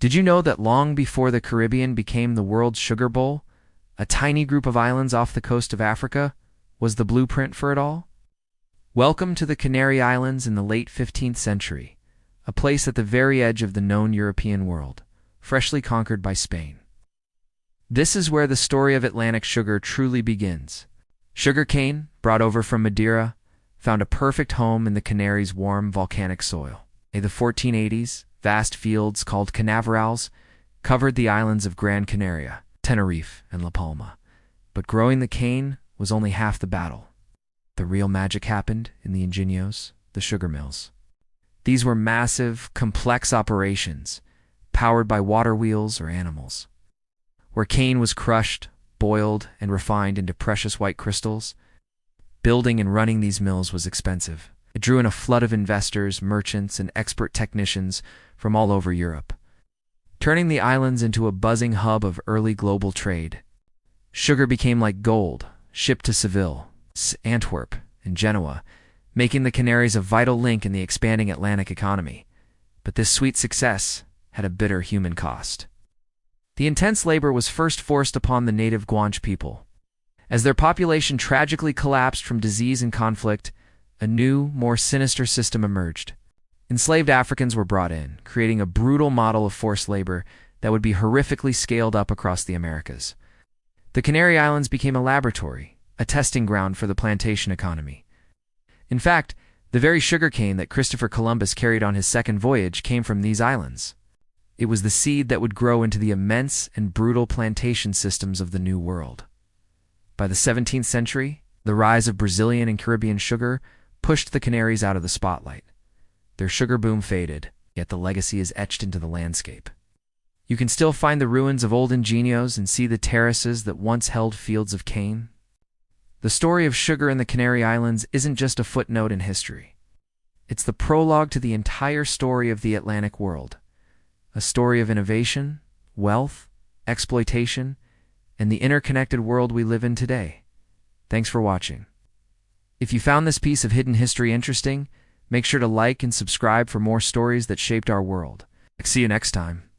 Did you know that long before the Caribbean became the world's sugar bowl, a tiny group of islands off the coast of Africa was the blueprint for it all? Welcome to the Canary Islands in the late 15th century, a place at the very edge of the known European world, freshly conquered by Spain. This is where the story of Atlantic sugar truly begins. Sugar cane, brought over from Madeira, found a perfect home in the Canaries' warm volcanic soil. In the 1480s, vast fields called canaverals covered the islands of Gran Canaria, Tenerife, and La Palma. But growing the cane was only half the battle. The real magic happened in the ingenios, the sugar mills. These were massive, complex operations, powered by water wheels or animals. Where cane was crushed, boiled, and refined into precious white crystals, building and running these mills was expensive. It drew in a flood of investors, merchants, and expert technicians from all over Europe, turning the islands into a buzzing hub of early global trade. Sugar became like gold, shipped to Seville, Antwerp, and Genoa, making the Canaries a vital link in the expanding Atlantic economy. But this sweet success had a bitter human cost. The intense labor was first forced upon the native Guanche people. As their population tragically collapsed from disease and conflict, a new, more sinister system emerged. Enslaved Africans were brought in, creating a brutal model of forced labor that would be horrifically scaled up across the Americas. The Canary Islands became a laboratory, a testing ground for the plantation economy. In fact, the very sugarcane that Christopher Columbus carried on his second voyage came from these islands. It was the seed that would grow into the immense and brutal plantation systems of the New World. By the 17th century, the rise of Brazilian and Caribbean sugar pushed the Canaries out of the spotlight. Their sugar boom faded, yet the legacy is etched into the landscape. You can still find the ruins of old ingenios and see the terraces that once held fields of cane. The story of sugar in the Canary Islands isn't just a footnote in history. It's the prologue to the entire story of the Atlantic world. A story of innovation, wealth, exploitation, and the interconnected world we live in today. Thanks for watching. If you found this piece of hidden history interesting, make sure to like and subscribe for more stories that shaped our world. See you next time.